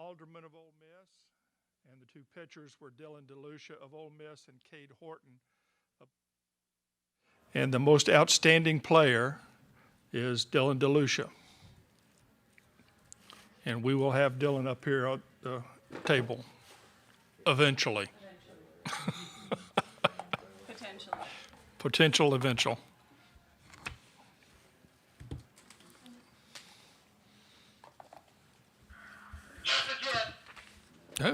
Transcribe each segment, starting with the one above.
Alderman of Ole Miss, and the two pitchers were Dylan DeLucia of Ole Miss and Cade Horton. And the most outstanding player is Dylan DeLucia. And we will have Dylan up here at the table eventually. Potentially. Potential eventual. Oh. Go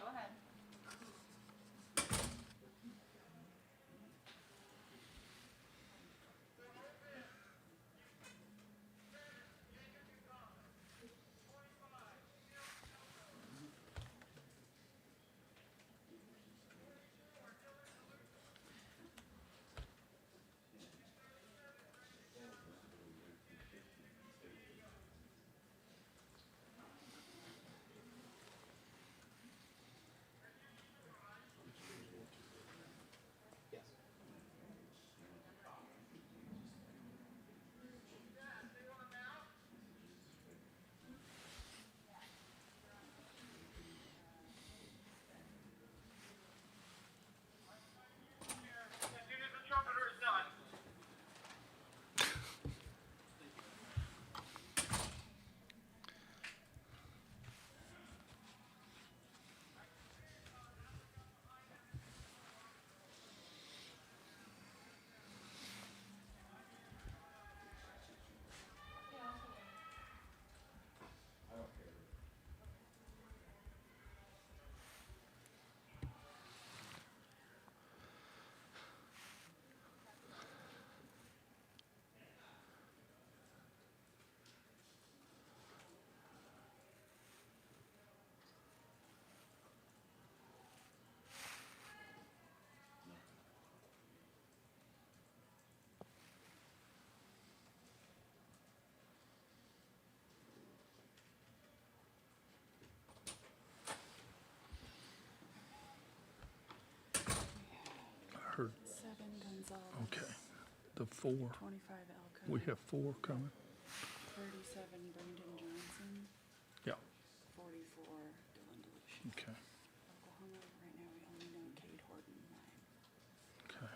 ahead. Heard. 7 Gonzalez. Okay. The 4. 25 Elko. We have 4 coming. 37 Brendan Johnson. Yeah. 44 Dylan DeLucia. Okay. Oklahoma, right now we only know Cade Horton, 9. Okay.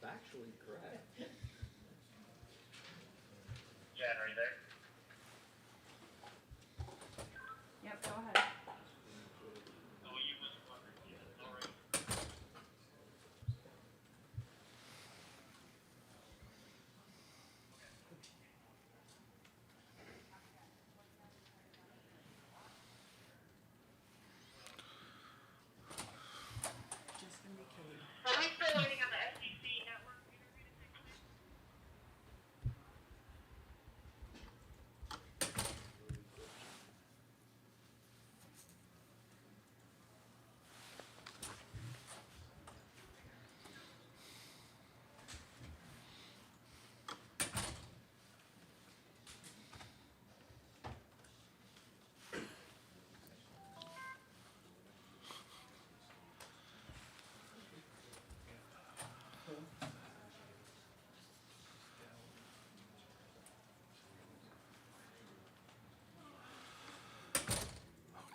Factually correct. Jen, are you there? Yep, go ahead. Oh, you was wondering. Yeah, all right. Just gonna be Cade. Are we still waiting on the SEC network interview to take place?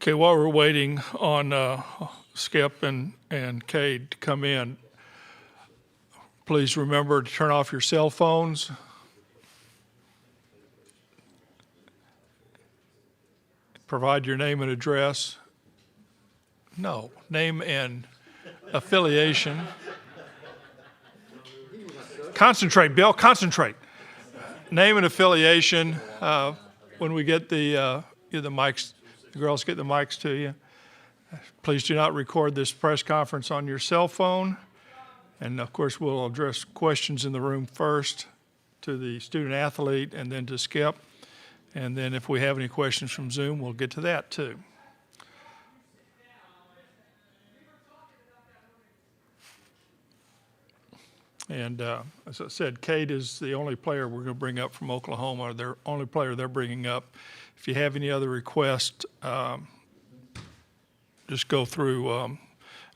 Okay, while we're waiting on Skip and Cade to come in, please remember to turn off your cell phones. Provide your name and address. No, name and affiliation. Concentrate, Bill, concentrate. Name and affiliation. When we get the mics, the girls get the mics to you. Please do not record this press conference on your cell phone. And of course, we'll address questions in the room first to the student athlete and then to Skip. And then if we have any questions from Zoom, we'll get to that too. And as I said, Cade is the only player we're going to bring up from Oklahoma, the only player they're bringing up. If you have any other requests, just go through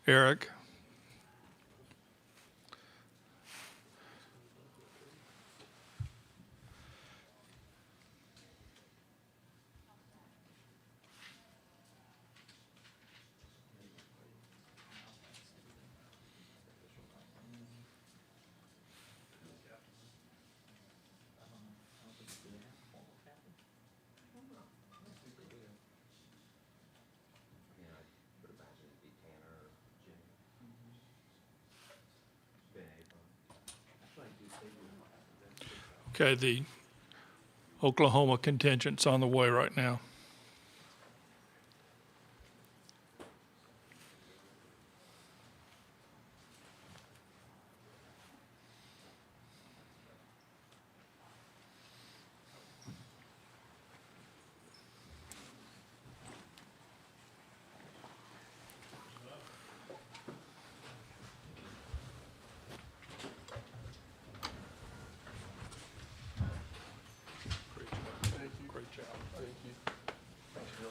Eric. Okay, the Oklahoma contingent's on the way right now. Great job. Thank you. Thanks, Bill.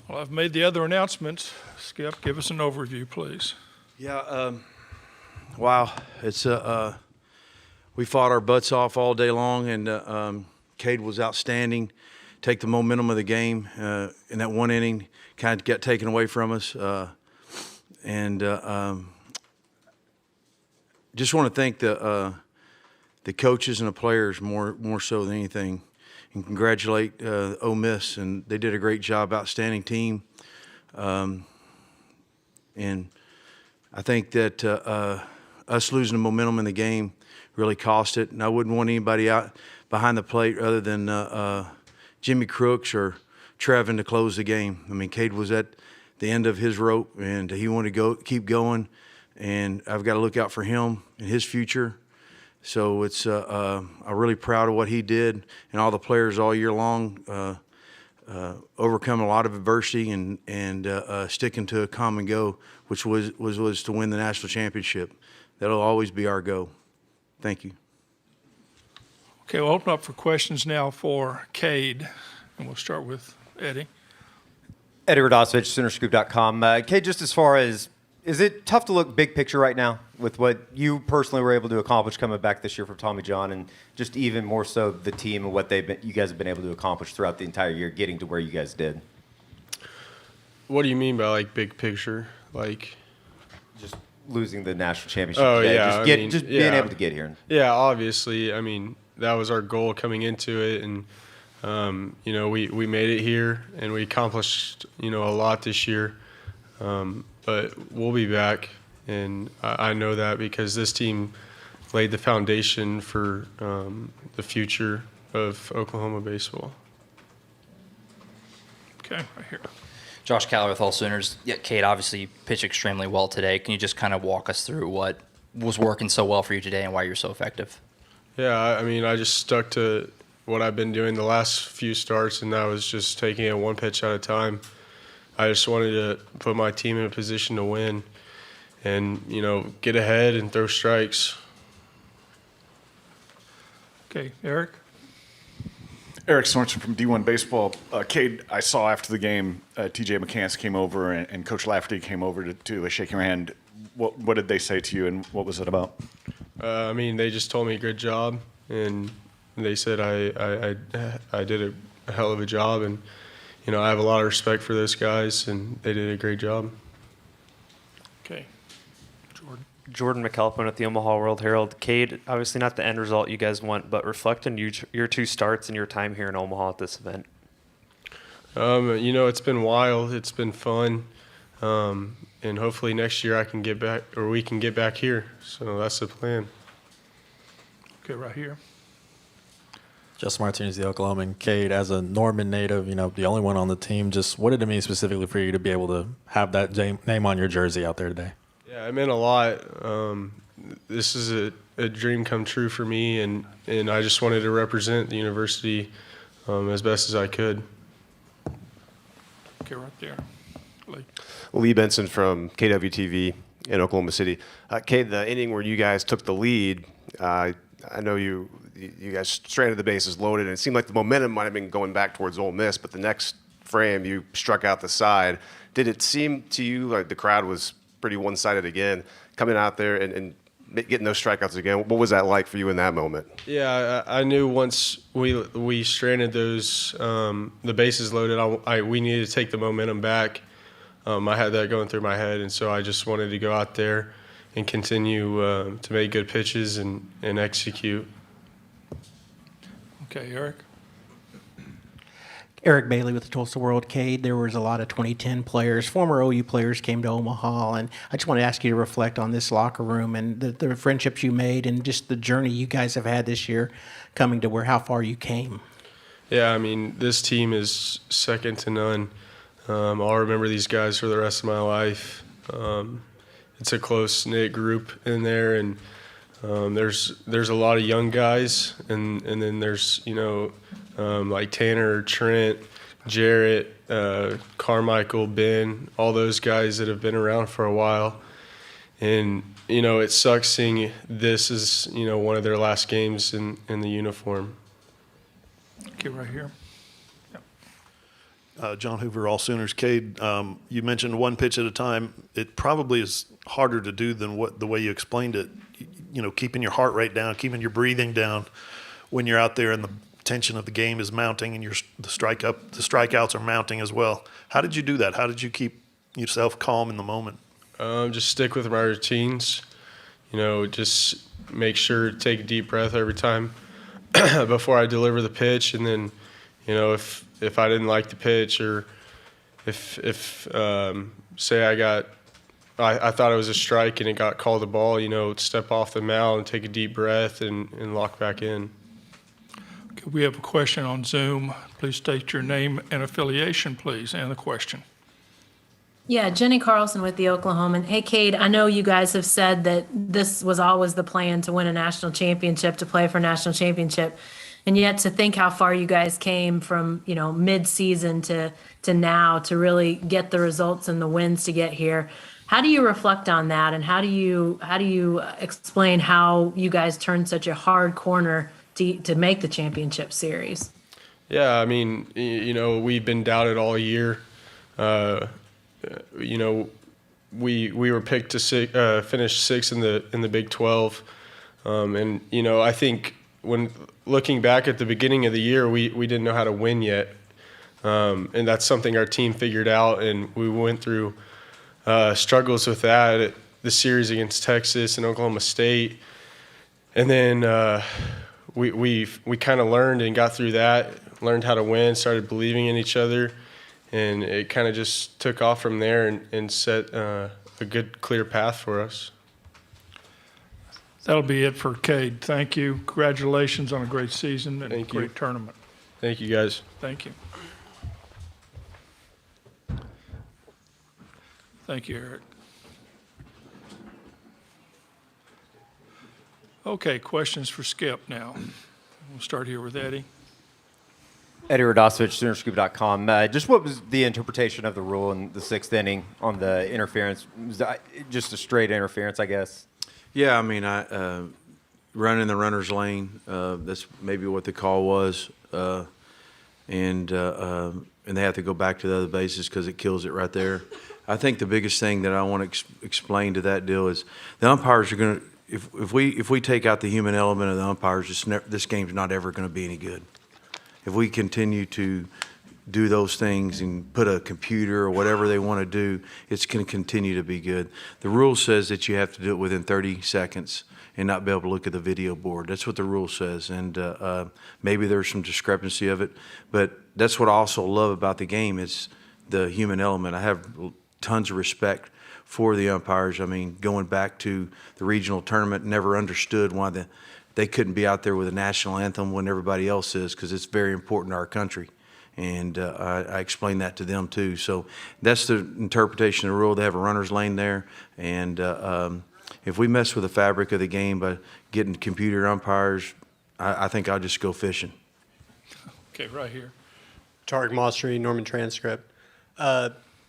Well, I've made the other announcements. Skip, give us an overview, please. Yeah, wow. It's we fought our butts off all day long, and Cade was outstanding. Take the momentum of the game in that one inning, kind of got taken away from us, and just want to thank the coaches and the players more so than anything, and congratulate Ole Miss, and they did a great job, outstanding team, and I think that us losing the momentum in the game really cost it, and I wouldn't want anybody out behind the plate other than Jimmy Crooks or Trevin to close the game. I mean, Cade was at the end of his rope, and he wanted to keep going, and I've got to look out for him and his future. So it's I'm really proud of what he did and all the players all year long, overcome a lot of adversity and sticking to a common goal, which was to win the national championship. That'll always be our goal. Thank you. Okay, we'll open up for questions now for Cade, and we'll start with Eddie. Eddie Radosevich, Soonerscoop.com. Cade, just as far as, is it tough to look big picture right now with what you personally were able to accomplish coming back this year from Tommy John, and just even more so the team and what you guys have been able to accomplish throughout the entire year, getting to where you guys did? What do you mean by like big picture? Like just losing the national championship. Oh today. yeah, being able to get here. Yeah, obviously. I mean, that was our goal coming into it, and we made it here, and we accomplished a lot this year. But we'll be back, and I know that because this team laid the foundation for the future of Oklahoma baseball. Okay, right here. Josh Caller with All Sooners. Yeah, Cade obviously pitched extremely well today. Can you just kind of walk us through what was working so well for you today and why you're so effective? Yeah, I mean, I just stuck to what I've been doing the last few starts, and that was just taking it one pitch at a time. I just wanted to put my team in a position to win and, get ahead and throw strikes. Okay, Eric? Eric Sorensen from D1 Baseball. Cade, I saw after the game, TJ McCants came over and Coach Lafferty came over to shake your hand. What did they say to you, and what was it about? I mean, they just told me good job, and they said I did a hell of a job, and I have a lot of respect for those guys, and they did a great job. Okay. Jordan. Jordan McAlpin at the Omaha World Herald. Cade, obviously not the end result you guys want, but reflect on your 2 starts and your time here in Omaha at this event. It's been wild. It's been fun. And hopefully next year we can get back here. So that's the plan. Okay, right here. Justin Martinez, the Oklahoman. Cade, as a Norman native, the only one on the team, just what did it mean specifically for you to be able to have that name on your jersey out there today? Yeah, it meant a lot. This is a dream come true for me, and I just wanted to represent the university as best as I could. Okay, right there. Lee. Lee Benson from KWTV in Oklahoma City. Cade, the inning where you guys took the lead, I know you guys stranded the bases loaded, and it seemed like the momentum might have been going back towards Ole Miss, but the next frame you struck out the side. Did it seem to you like the crowd was pretty one-sided again, coming out there and getting those strikeouts again? What was that like for you in that moment? Yeah, I knew once we stranded those the bases loaded, we needed to take the momentum back. I had that going through my head, and so I just wanted to go out there and continue to make good pitches and execute. Okay, Eric. Eric Bailey with the Tulsa World. Cade, there was a lot of 2010 players, former OU players came to Omaha, and I just want to ask you to reflect on this locker room and the friendships you made and just the journey you guys have had this year coming to how far you came. Yeah, I mean, this team is second to none. I'll remember these guys for the rest of my life. It's a close-knit group in there, and there's a lot of young guys, and then there's like Tanner, Trent, Jarrett, Carmichael, Ben, all those guys that have been around for a while. And it sucks seeing this as one of their last games in the uniform. Okay, right here. John Hoover, All Sooners. Cade, you mentioned one pitch at a time. It probably is harder to do than the way you explained it. Keeping your heart rate down, keeping your breathing down when you're out there and the tension of the game is mounting and the strikeouts are mounting as well. How did you do that? How did you keep yourself calm in the moment? Just stick with my routines. Just make sure to take a deep breath every time before I deliver the pitch, and then if I didn't like the pitch, or if say I thought it was a strike and it got called a ball, step off the mound and take a deep breath and lock back in. Okay, we have a question on Zoom. Please state your name and affiliation, please, and the question. Yeah, Jenny Carlson with the Oklahoman. Hey, Cade, I know you guys have said that this was always the plan to win a national championship, to play for a national championship. And yet to think how far you guys came from, mid-season to now to really get the results and the wins to get here. How do you reflect on that, and how do you explain how you guys turned such a hard corner to make the championship series? Yeah, I mean, we've been doubted all year. We were picked to finish sixth in the Big 12, and I think when looking back at the beginning of the year, we didn't know how to win yet, and that's something our team figured out, and we went through struggles with that, the series against Texas and Oklahoma State, and then we kind of learned and got through that, learned how to win, started believing in each other, and it kind of just took off from there and set a good, clear path for us. That'll be it for Cade. Thank you. Congratulations on a great season and a Thank you. great tournament. Thank you, guys. Thank you. Thank you, Eric. Okay, questions for Skip now. We'll start here with Eddie. Eddie Radosevich, Soonerscoop.com. Just what was the interpretation of the rule in the sixth inning on the interference? Was that just a straight interference, I guess? Yeah, I mean, running the runner's lane, that's maybe what the call was. And and they have to go back to the other bases because it kills it right there. I think the biggest thing that I want to explain to that deal is the umpires are going to, if we take out the human element of the umpires, this game's not ever going to be any good. If we continue to do those things and put a computer or whatever they want to do, it's going to continue to be good. The rule says that you have to do it within 30 seconds and not be able to look at the video board. That's what the rule says, and maybe there's some discrepancy of it, but that's what I also love about the game is the human element. I have tons of respect for the umpires. I mean, going back to the regional tournament, never understood why they couldn't be out there with a national anthem when everybody else is, because it's very important to our country. And I explained that to them too. So that's the interpretation of the rule. They have a runner's lane there, and if we mess with the fabric of the game by getting computer umpires, I think I'll just go fishing. Okay, right here. Tarek Mostri, Norman Transcript.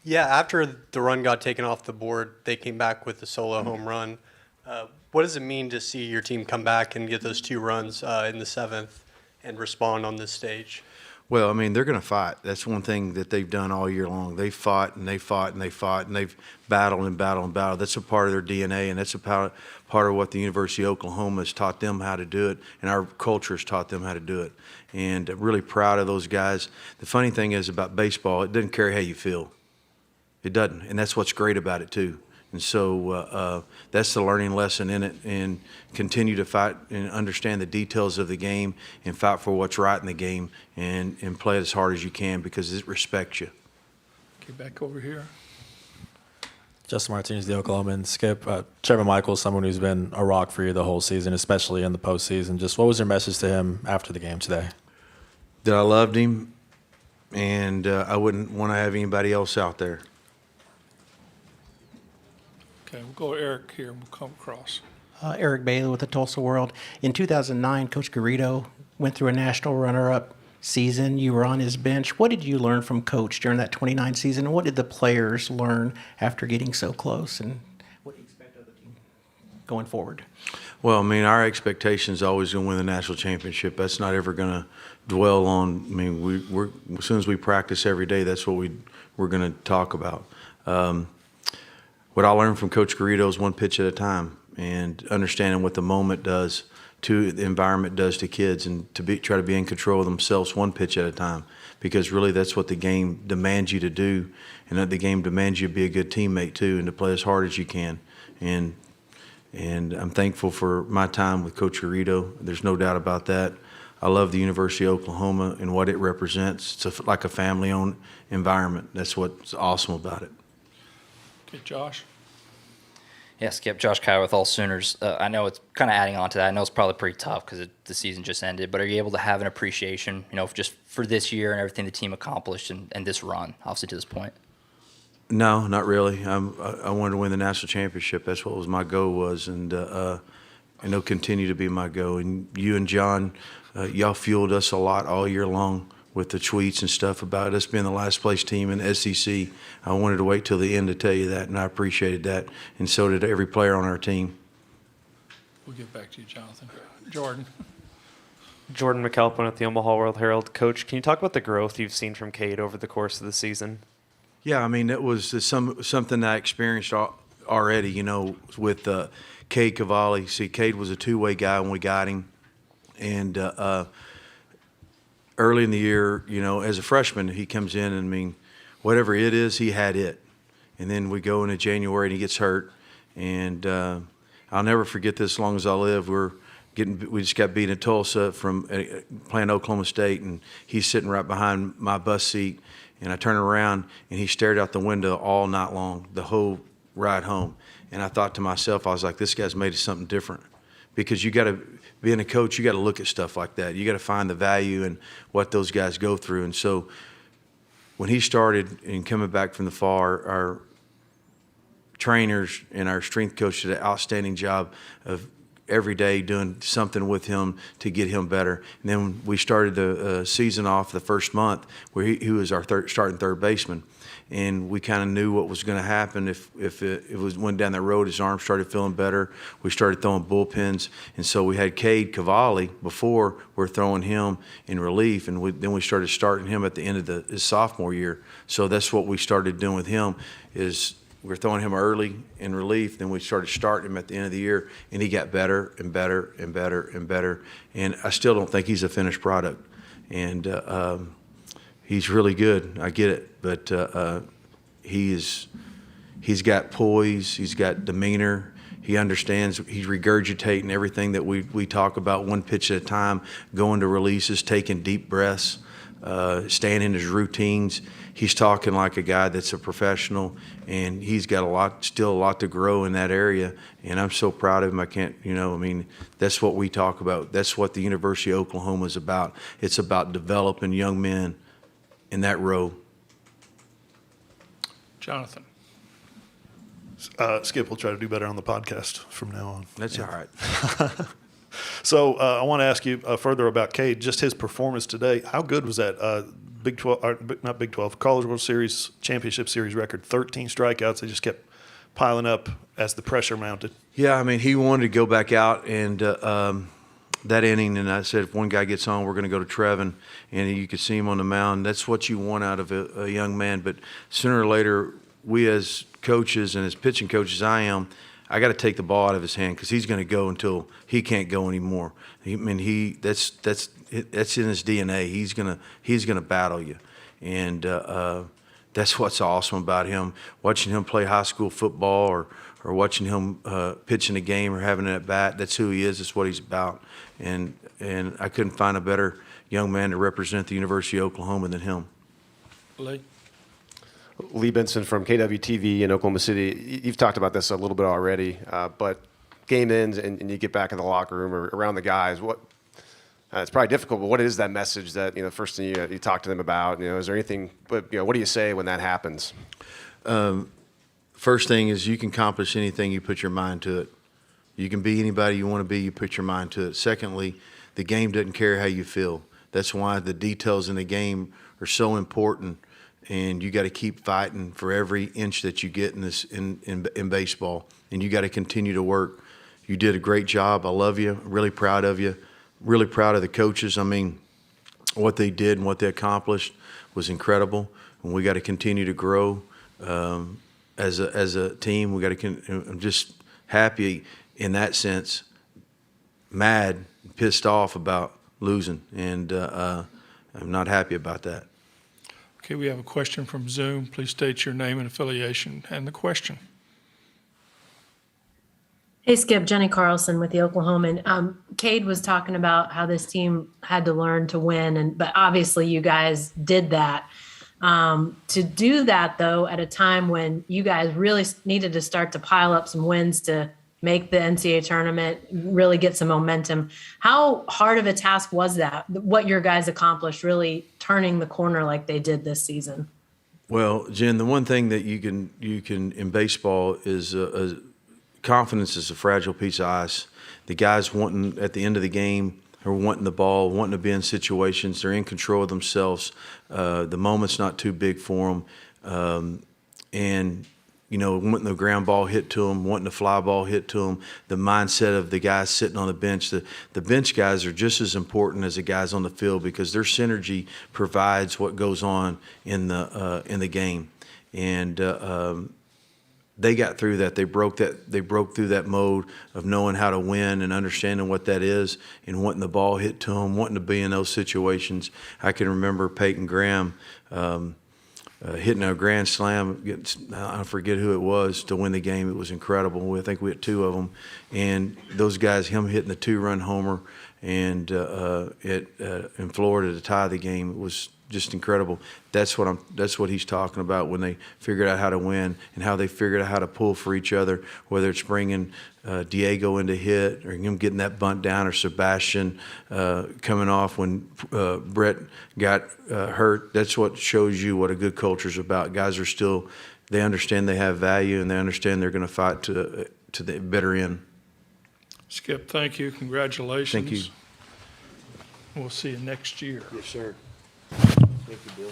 Yeah, after the run got taken off the board, they came back with the solo home run. What does it mean to see your team come back and get those 2 runs in the 7th and respond on this stage? Well, I mean, they're going to fight. That's one thing that they've done all year long. They fought and they fought and they fought and they've battled and battled and battled. That's a part of their DNA, and that's a part of what the University of Oklahoma has taught them how to do it, and our culture has taught them how to do it. And I'm really proud of those guys. The funny thing is about baseball, it doesn't care how you feel. It doesn't, and that's what's great about it too. And so that's the learning lesson in it, and continue to fight and understand the details of the game and fight for what's right in the game and play it as hard as you can because it respects you. Okay, back over here. Justin Martinez, the Oklahoman. Skip, Trevor Michaels, someone who's been a rock for you the whole season, especially in the postseason. Just what was your message to him after the game today? That I loved him, and I wouldn't want to have anybody else out there. Okay, we'll go Eric here and we'll come across. Eric Bailey with the Tulsa World. In 2009, Coach Garrido went through a national runner-up season. You were on his bench. What did you learn from Coach during that 29 season? And what did the players learn after getting so close? And what do you expect of the team going forward? Well, I mean, our expectation is always going to win the national championship. That's not ever going to dwell on. I mean, we're as soon as we practice every day, that's what we're going to talk about. What I learned from Coach Garrido is one pitch at a time, and understanding what the moment does to the environment does to kids, and to try to be in control of themselves one pitch at a time, because really that's what the game demands you to do, and that the game demands you to be a good teammate too, and to play as hard as you can. And I'm thankful for my time with Coach Garrido. There's no doubt about that. I love the University of Oklahoma and what it represents. It's like a family-owned environment. That's what's awesome about it. Okay, Josh. Yeah, Skip, Josh Kyle with All Sooners. I know it's kind of adding on to that. I know it's probably pretty tough because the season just ended, but are you able to have an appreciation, just for this year and everything the team accomplished and this run, obviously, to this point? No, not really. I wanted to win the national championship. That's what my goal was, and it'll continue to be my goal. And you and John, y'all fueled us a lot all year long with the tweets and stuff about us being the last place team in the SEC. I wanted to wait till the end to tell you that, and I appreciated that, and so did every player on our team. We'll get back to you, Jonathan. Jordan. Jordan McAlpin at the Omaha World Herald. Coach, can you talk about the growth you've seen from Cade over the course of the season? Yeah, I mean, it was something I experienced already, with Cade Cavalli. See, Cade was a two-way guy when we got him, and early in the year, as a freshman, he comes in and, I mean, whatever it is, he had it. And then we go into January and he gets hurt. And I'll never forget this as long as I live. We just got beat in Tulsa from playing Oklahoma State, and he's sitting right behind my bus seat. And I turn around and he stared out the window all night long, the whole ride home. And I thought to myself, I was like, this guy's made it something different. Because you got to, being a coach, you got to look at stuff like that. You got to find the value in what those guys go through. And so when he started and coming back from the fall, our trainers and our strength coach did an outstanding job of every day doing something with him to get him better. And then we started the season off the first month where he was our starting third baseman. and we kind of knew what was going to happen if it went down that road. His arm started feeling better. We started throwing bullpens, and so we had Cade Cavalli before. We're throwing him in relief, and then we started starting him at the end of his sophomore year. So that's what we started doing with him is we're throwing him early in relief, then we started starting him at the end of the year, and he got better and better and better and better. And I still don't think he's a finished product. And he's really good. I get it, but he's got poise. He's got demeanor. He understands. He's regurgitating everything that we talk about, one pitch at a time, going to releases, taking deep breaths, staying in his routines. He's talking like a guy that's a professional, and he's got still a lot to grow in that area. And I'm so proud of him. I can't, that's what we talk about. That's what the University of Oklahoma is about. It's about developing young men in that row. Jonathan. Skip will try to do better on the podcast from now on. That's all right. So I want to ask you further about Cade, just his performance today. How good was that? Big 12, not Big 12, College World Series Championship Series record, 13 strikeouts. They just kept piling up as the pressure mounted. Yeah, he wanted to go back out and that inning, and I said, if one guy gets on, we're going to go to Trevin, and you could see him on the mound. That's what you want out of a young man. But sooner or later, we as coaches and as pitching coaches I got to take the ball out of his hand because he's going to go until he can't go anymore. That's in his DNA. He's gonna battle you, and that's what's awesome about him. Watching him play high school football or watching him pitch in a game or having an at bat. That's who he is. That's what he's about. And I couldn't find a better young man to represent the University of Oklahoma than him. Lee Benson from KWTV in Oklahoma City. You've talked about this a little bit already, but game ends and you get back in the locker room or around the guys. It's probably difficult, but what is that message that first thing you talk to them about? Is there anything? But what do you say when that happens? First thing is you can accomplish anything you put your mind to it. You can be anybody you want to be. You put your mind to it. Secondly, the game doesn't care how you feel. That's why the details in the game are so important. And you got to keep fighting for every inch that you get in baseball, and you got to continue to work. You did a great job. I love you. Really proud of you. Really proud of the coaches. What they did and what they accomplished was incredible. And we got to continue to grow as a team. We got to. I'm just happy in that sense. Mad, pissed off about losing, and I'm not happy about that. Okay, we have a question from Zoom. Please state your name and affiliation and the question. Hey, Skip, Jenny Carlson with the Oklahoman. Cade was talking about how this team had to learn to win, but obviously you guys did that. To do that, though, at a time when you guys really needed to start to pile up some wins to make the NCAA tournament, really get some momentum. How hard of a task was that, what your guys accomplished, really turning the corner like they did this season? Well, Jen, the one thing that you can in baseball is confidence is a fragile piece of ice. The guys wanting at the end of the game or wanting the ball, wanting to be in situations, they're in control of themselves. The moment's not too big for them. And wanting the ground ball hit to them, wanting the fly ball hit to them, the mindset of the guys sitting on the bench. The bench guys are just as important as the guys on the field because their synergy provides what goes on in the game. And they got through that. They broke through that mode of knowing how to win and understanding what that is and wanting the ball hit to them, wanting to be in those situations. I can remember Peyton Graham hitting a grand slam. I forget who it was to win the game. It was incredible. I think we had two of them, and those guys, him hitting the 2-run homer, and in Florida to tie the game, it was just incredible. That's what he's talking about when they figured out how to win and how they figured out how to pull for each other. Whether it's bringing Diego into hit or him getting that bunt down, or Sebastian coming off when Brett got hurt. That's what shows you what a good culture is about. Guys are still, they understand they have value and they understand they're going to fight to the better end. Skip, thank you. Congratulations. Thank you. We'll see you next year. Yes, sir. Thank you, Bill.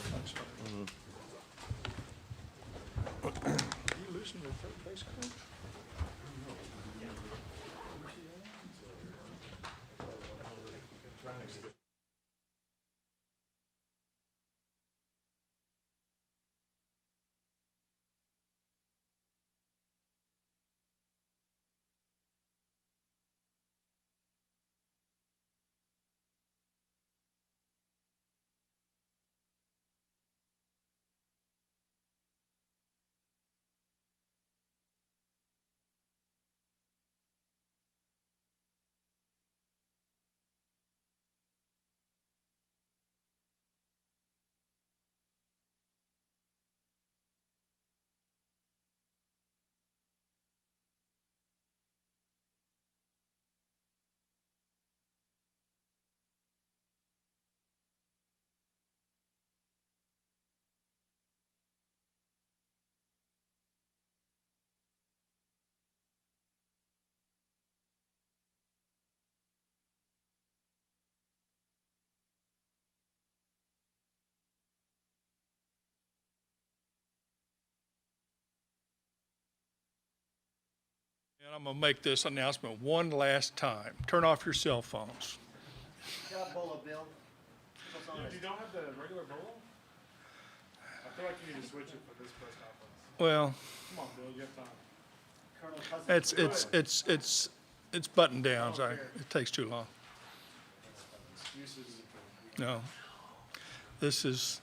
And I'm going to make this announcement one last time. Turn off your cell phones. You don't have the regular bowl? I feel like you need to switch it for this press conference. Well, Come on, Bill, you have time. it's button downs. It takes too long. Excuses. No. This is.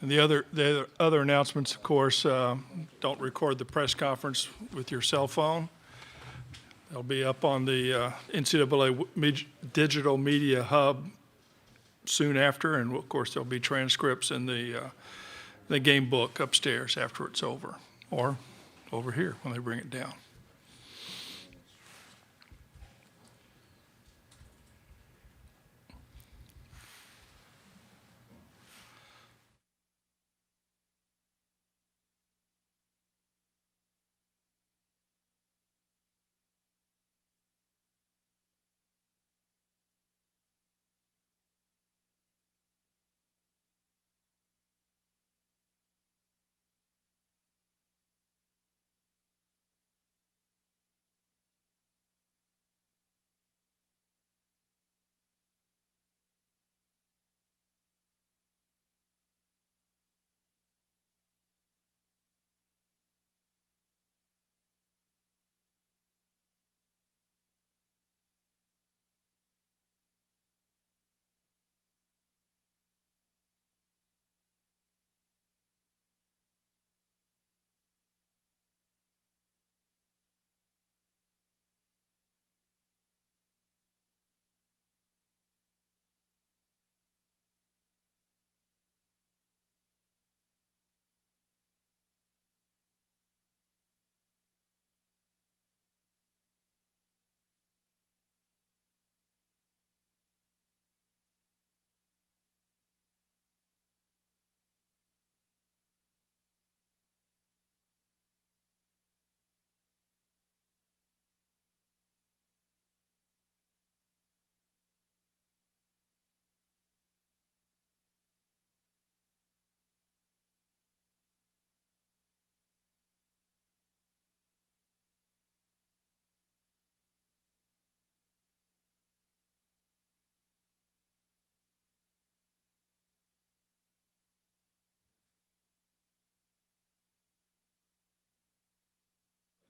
And the other announcements, of course, don't record the press conference with your cell phone. They'll be up on the NCAA Digital Media Hub soon after, and of course there'll be transcripts in the game book upstairs after it's over, or over here when they bring it down.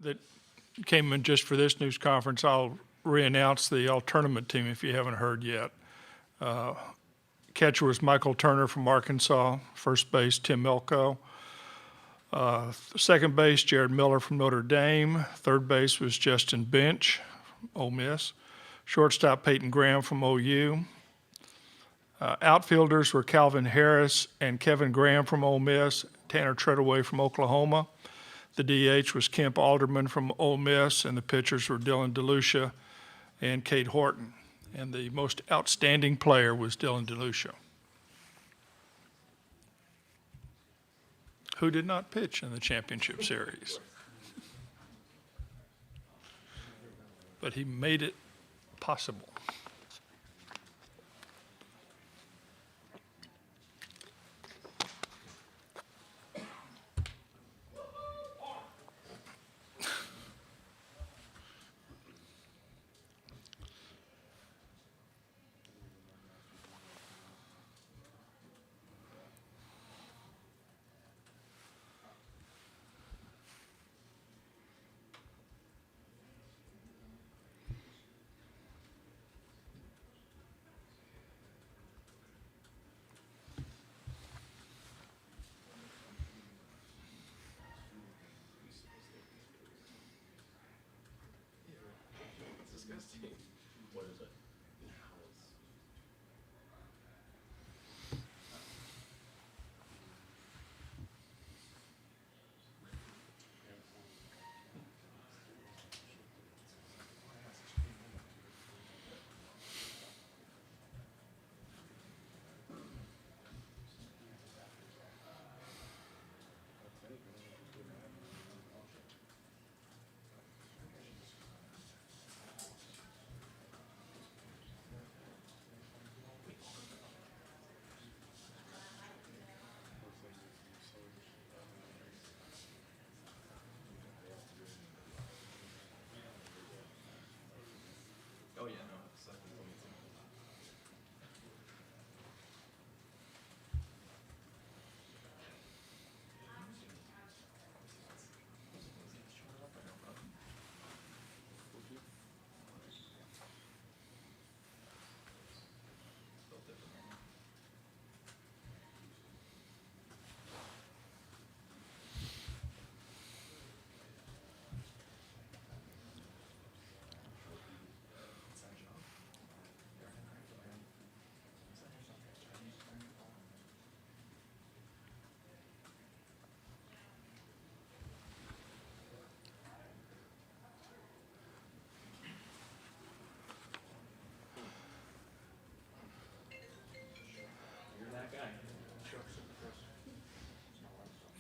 That came in just for this news conference, I'll re-announce the all-tournament team if you haven't heard yet. Catcher was Michael Turner from Arkansas. First base, Tim Milko. Second base, Jared Miller from Notre Dame. Third base was Justin Bench from Ole Miss. Shortstop, Peyton Graham from OU. Outfielders were Calvin Harris and Kevin Graham from Ole Miss. Tanner Treadaway from Oklahoma. The DH was Kemp Alderman from Ole Miss, and the pitchers were Dylan DeLucia and Cade Horton. And the most outstanding player was Dylan DeLucia, who did not pitch in the championship series. But he made it possible.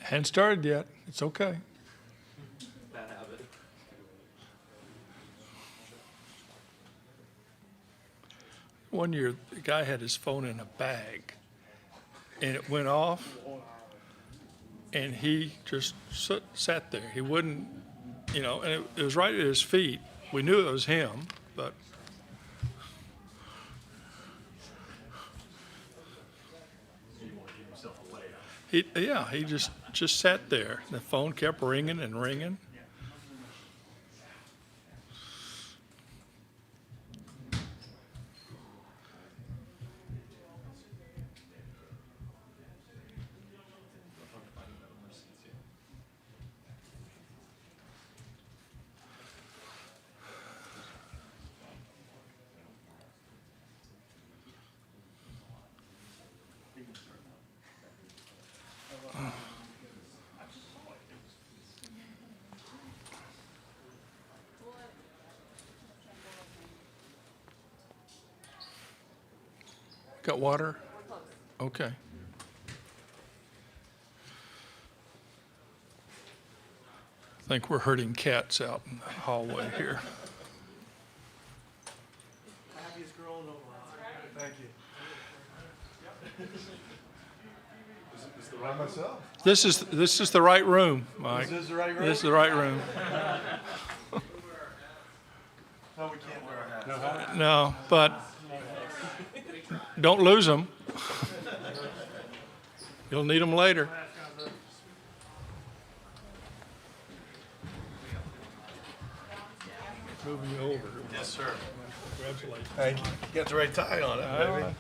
Hadn't started yet. It's okay. One year, the guy had his phone in a bag, and it went off, and he just sat there. He wouldn't, and it was right at his feet. We knew it was him, but he just sat there. The phone kept ringing and ringing. Got water? Okay. I think we're herding cats out in the hallway here. Happiest girl in Omaha. Thank you. Is the right myself? This is the right room, Mike. This is the right room? This is the right room. No, we can't wear our hats. No, but don't lose them. You'll need them later. Moving you over. Yes, sir. Congratulations. Thank you. You got the right tie on it, baby.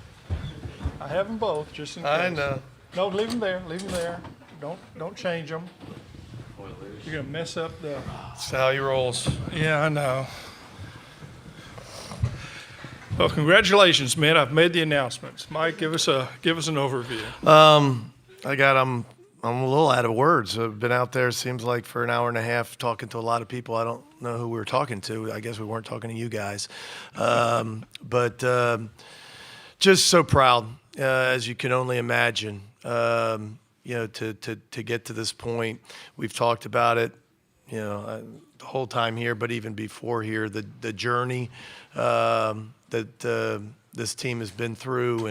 I have them both, just in case. I know. No, leave them there. Leave them there. Don't change them. You're gonna mess up the. That's how he rolls. Yeah, I know. Well, congratulations, man. I've made the announcements. Mike, give us an overview. I'm a little out of words. I've been out there, seems like, for an hour and a half talking to a lot of people. I don't know who we were talking to. I guess we weren't talking to you guys. But just so proud, as you can only imagine, to get to this point. We've talked about it, the whole time here, but even before here, the journey that this team has been through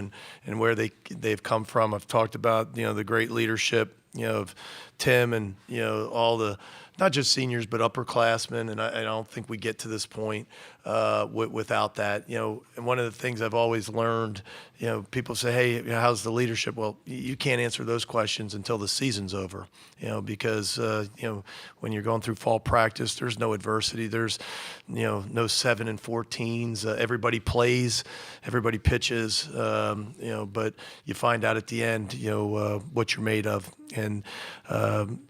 and where they've come from. I've talked about, the great leadership, of Tim and, all the, not just seniors, but upperclassmen. And I don't think we get to this point without that. And one of the things I've always learned, people say, hey, how's the leadership? Well, you can't answer those questions until the season's over, because, when you're going through fall practice, there's no adversity. There's, no 7 and 14s. Everybody plays, everybody pitches, but you find out at the end, what you're made of. And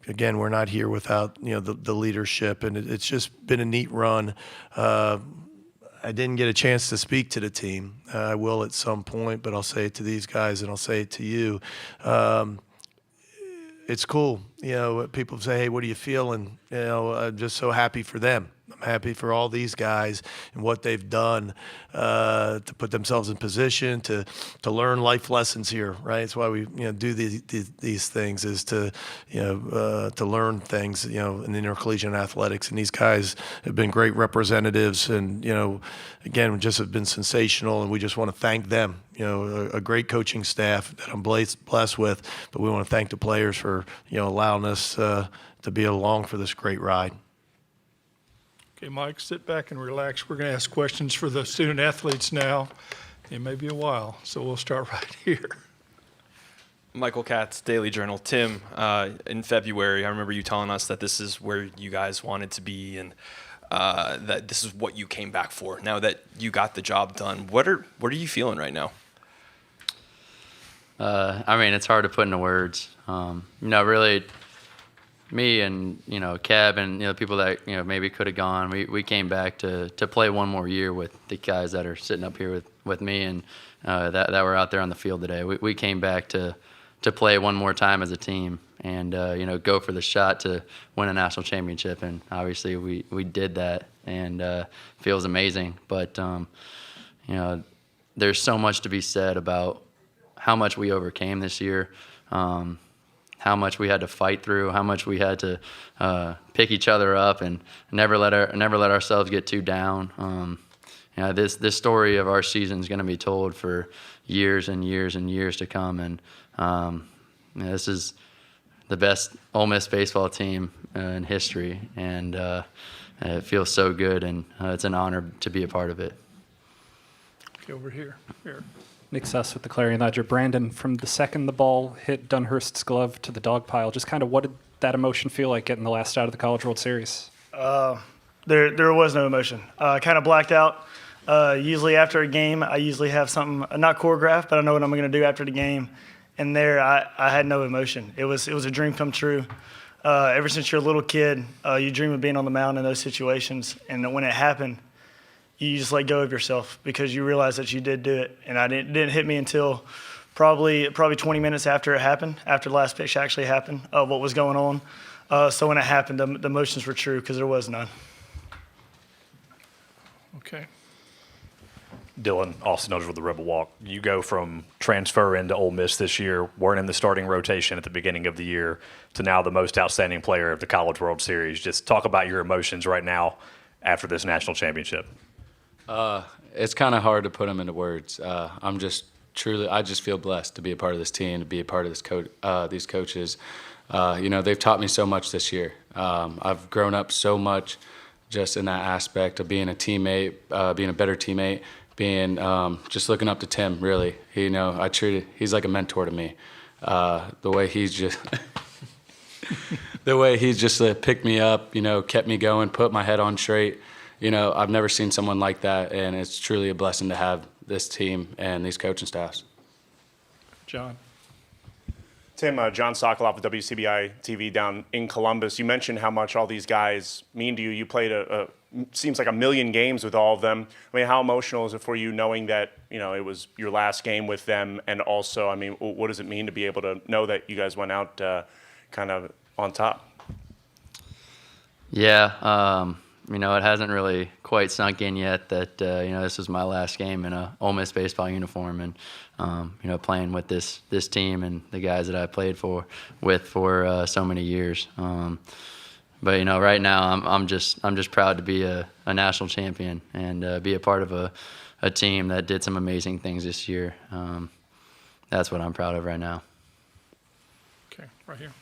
again, we're not here without, the leadership. And it's just been a neat run. I didn't get a chance to speak to the team. I will at some point, but I'll say it to these guys and I'll say it to you. It's cool. People say, hey, what are you feeling? I'm just so happy for them. I'm happy for all these guys and what they've done to put themselves in position to learn life lessons here, right? It's why we do these things, is to learn things in intercollegiate athletics. And these guys have been great representatives, and again, just have been sensational. And we just want to thank them. A great coaching staff that I'm blessed with, but we want to thank the players for allowing us to be along for this great ride. Okay, Mike, sit back and relax. We're going to ask questions for the student athletes now. It may be a while, so we'll start right here. Michael Katz, Daily Journal. Tim, in February, I remember you telling us that this is where you guys wanted to be and that this is what you came back for. Now that you got the job done, what are you feeling right now? It's hard to put into words. Really, me and Kev and people that maybe could have gone. We came back to play one more year with the guys that are sitting up here with me and that were out there on the field today. We came back to play one more time as a team and go for the shot to win a national championship. And obviously we did that, and feels amazing. But there's so much to be said about how much we overcame this year. how much we had to fight through, how much we had to pick each other up, and never let ourselves get too down. This story of our season is going to be told for years and years and years to come, and this is the best Ole Miss baseball team in history, and it feels so good, and it's an honor to be a part of it. Okay, over here. Nick Suss with the Clarion Ledger. Brandon, from the second the ball hit Dunhurst's glove to the dog pile, just kind of what did that emotion feel like getting the last out of the College World Series? There was no emotion. I kind of blacked out. Usually after a game, I usually have something, not choreographed, but I know what I'm going to do after the game. And there, I had no emotion. It was a dream come true. Ever since you're a little kid, you dream of being on the mound in those situations. And when it happened, you just let go of yourself because you realize that you did do it. And it didn't hit me until probably 20 minutes after it happened, after the last pitch actually happened, of what was going on. So when it happened, the emotions were true because there was none. Okay. Dylan, Austin Eldridge with the Rebel Walk. You go from transfer into Ole Miss this year, weren't in the starting rotation at the beginning of the year, to now the most outstanding player of the College World Series. Just talk about your emotions right now after this national championship. It's kind of hard to put them into words. I just feel blessed to be a part of this team, to be a part of these coaches. They've taught me so much this year. I've grown up so much just in that aspect of being a teammate, being a better teammate, being just looking up to Tim, really. He's like a mentor to me. The way he's just picked me up, kept me going, put my head on straight. I've never seen someone like that, and it's truly a blessing to have this team and these coaching staffs. John. Tim, John Sokoloff with WCBI TV down in Columbus. You mentioned how much all these guys mean to you. You played seems like 1 million games with all of them. I mean, how emotional is it for you knowing that, it was your last game with them? And also, I mean, what does it mean to be able to know that you guys went out kind of on top? Yeah, it hasn't really quite sunk in yet that, this was my last game in a Ole Miss baseball uniform, and, playing with this team and the guys that I played with for so many years. But right now I'm just proud to be a national champion and be a part of a team that did some amazing things this year. That's what I'm proud of right now. Okay, right here.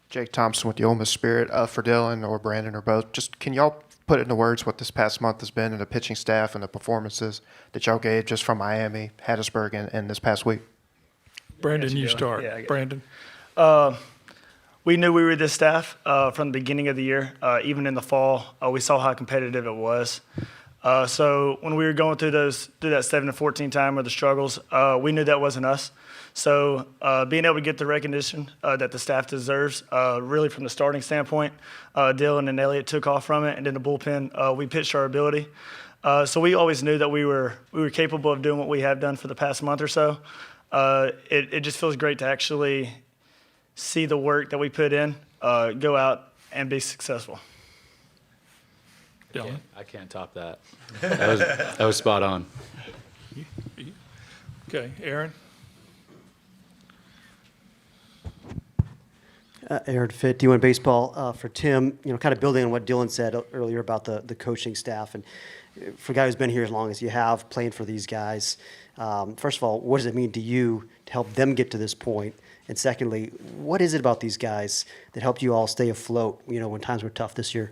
Jake Thompson with the Ole Miss Spirit. For Dylan or Brandon or both, just can y'all put into words what this past month has been and the pitching staff and the performances that y'all gave just from Miami, Hattiesburg, and this past week? Brandon, you start. Yeah, Brandon. We knew we were this staff from the beginning of the year. Even in the fall, we saw how competitive it was. So when we were going through that 7-14 time or the struggles, we knew that wasn't us. So being able to get the recognition that the staff deserves, really from the starting standpoint, Dylan and Elliott took off from it, and then the bullpen, we pitched our ability. So we always knew that we were capable of doing what we have done for the past month or so. It just feels great to actually see the work that we put in, go out and be successful. I can't top that. That was spot on. Okay, Aaron. Aaron Fitt, D1 Baseball. For Tim, kind of building on what Dylan said earlier about the coaching staff, and for a guy who's been here as long as you have, playing for these guys, first of all, what does it mean to you to help them get to this point? And secondly, what is it about these guys that helped you all stay afloat, when times were tough this year?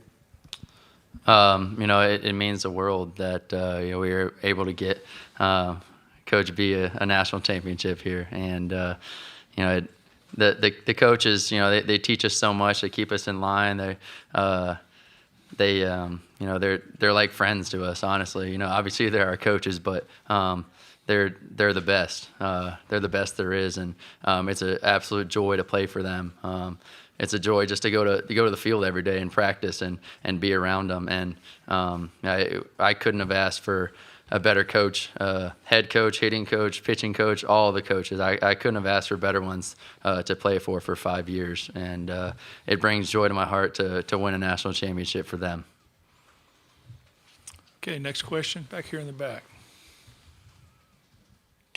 It means the world that we were able to get Coach B a national championship here, and the coaches, they teach us so much. They keep us in line. They're like friends to us, honestly. Obviously they're our coaches, but they're the best. They're the best there is, and it's an absolute joy to play for them. It's a joy just to go to the field every day and practice and be around them. And I couldn't have asked for a better coach, head coach, hitting coach, pitching coach, all the coaches. I couldn't have asked for better ones to play for 5 years. And it brings joy to my heart to win a national championship for them. Okay, next question back here in the back.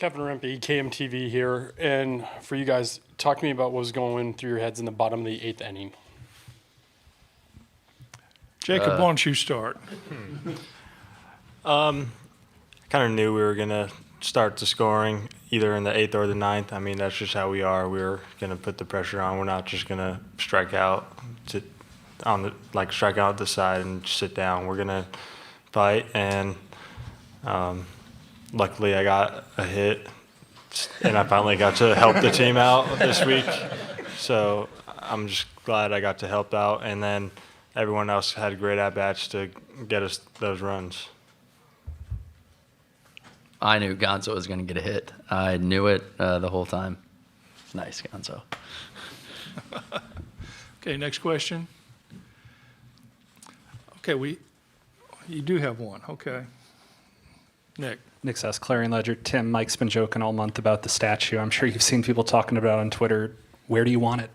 Kevin Rempe, KMTV here. And for you guys, talk to me about what was going through your heads in the bottom of the 8th inning. Jacob, why don't you start? Kind of knew we were going to start the scoring either in the 8th or the 9th. I mean, that's just how we are. We're going to put the pressure on. We're not just going to strike out strike out the side and sit down. We're going to fight, and luckily I got a hit, and I finally got to help the team out this week. So I'm just glad I got to help out, and then everyone else had great at-bats to get us those runs. I knew Gonzo was going to get a hit. I knew it the whole time. Nice, Gonzo. Okay, next question. Okay, you do have one. Okay. Nick. Nick says, Clarion Ledger, Tim, Mike's been joking all month about the statue. I'm sure you've seen people talking about it on Twitter. Where do you want it?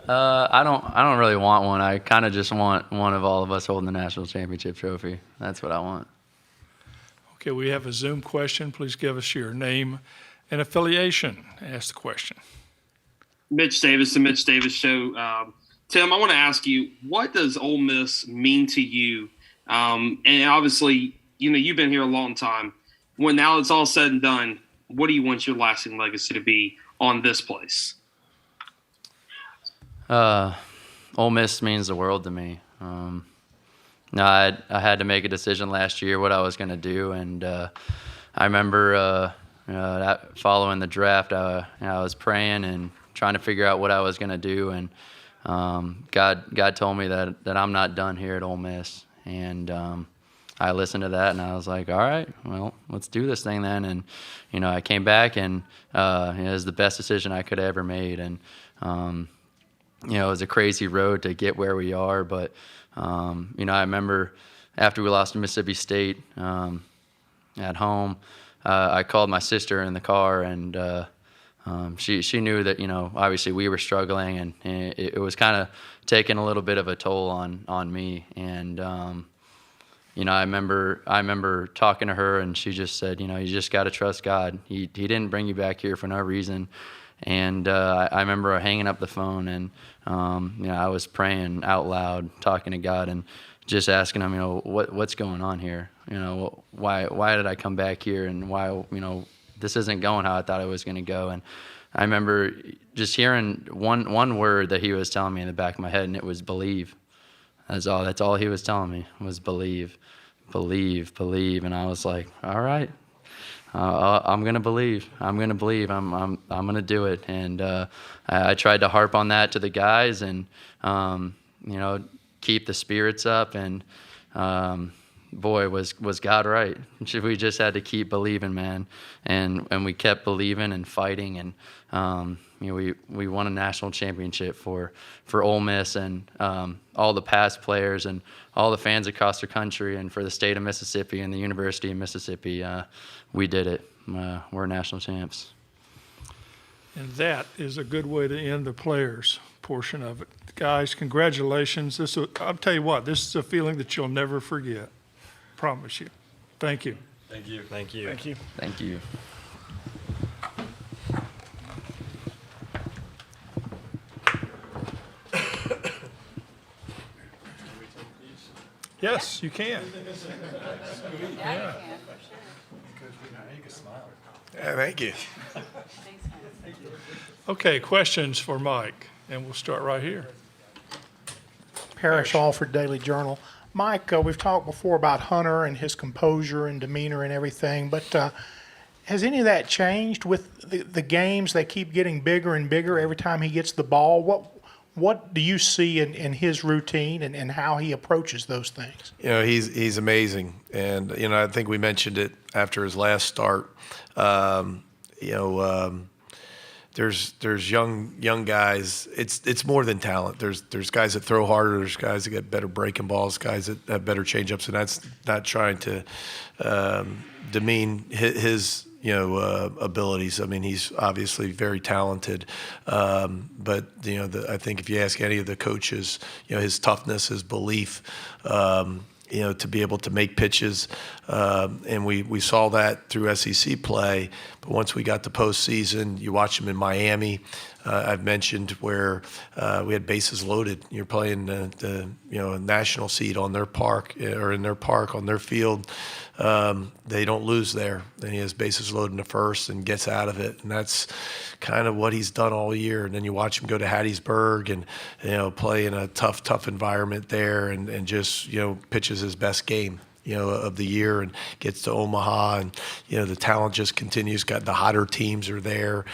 I don't really want one. I kind of just want one of all of us holding the national championship trophy. That's what I want. Okay, we have a Zoom question. Please give us your name and affiliation. Ask the question. Mitch Davis, the Mitch Davis Show. Tim, I want to ask you, what does Ole Miss mean to you? And obviously, you've been here a long time. When now it's all said and done, what do you want your lasting legacy to be on this place? Ole Miss means the world to me. I had to make a decision last year what I was going to do, and I remember following the draft, I was praying and trying to figure out what I was going to do, and God told me that I'm not done here at Ole Miss, and I listened to that, and I was like, all right, well, let's do this thing then. And I came back, and it was the best decision I could have ever made, and it was a crazy road to get where we are, but I remember after we lost to Mississippi State at home, I called my sister in the car, and she knew that obviously we were struggling, and it was kind of taking a little bit of a toll on me, and I remember talking to her, and she just said, you just got to trust God. He didn't bring you back here for no reason. And I remember hanging up the phone, and I was praying out loud, talking to God, and just asking him, what's going on here? Why did I come back here, and why this isn't going how I thought it was going to go? And I remember just hearing one word that he was telling me in the back of my head, and it was believe. That's all he was telling me was believe. And I was like, all right. I'm gonna believe. I'm gonna do it. And I tried to harp on that to the guys, and keep the spirits up. And boy, was God right. We just had to keep believing, man. And we kept believing and fighting. And we won a national championship for Ole Miss, and all the past players and all the fans across the country, and for the state of Mississippi and the University of Mississippi. We did it. We're national champs. And that is a good way to end the players portion of it. Guys, congratulations. I'll tell you what, this is a feeling that you'll never forget. Promise you. Thank you. Thank you. Thank you. Thank you. Thank you. Yes, you can. Yeah. Yeah, thank you. Okay, questions for Mike, and we'll start right here. Parrish Alford Daily Journal. Mike, we've talked before about Hunter and his composure and demeanor and everything, but has any of that changed with the games? They keep getting bigger and bigger every time he gets the ball. What do you see in his routine and how he approaches those things? He's amazing, and I think we mentioned it after his last start. There's young guys. It's more than talent. There's guys that throw harder. There's guys that get better breaking balls. Guys that have better changeups, and that's not trying to demean his abilities. I mean, he's obviously very talented, but I think if you ask any of the coaches, his toughness, his belief, to be able to make pitches. And we saw that through SEC play. But once we got to postseason, you watch them in Miami. I've mentioned where we had bases loaded. You're playing a national seed on their park or in their park on their field. They don't lose there. And he has bases loaded in the first and gets out of it. And that's kind of what he's done all year. And then you watch him go to Hattiesburg and play in a tough environment there and just pitches his best game of the year and gets to Omaha, and the talent just continues. Got the hotter teams are there.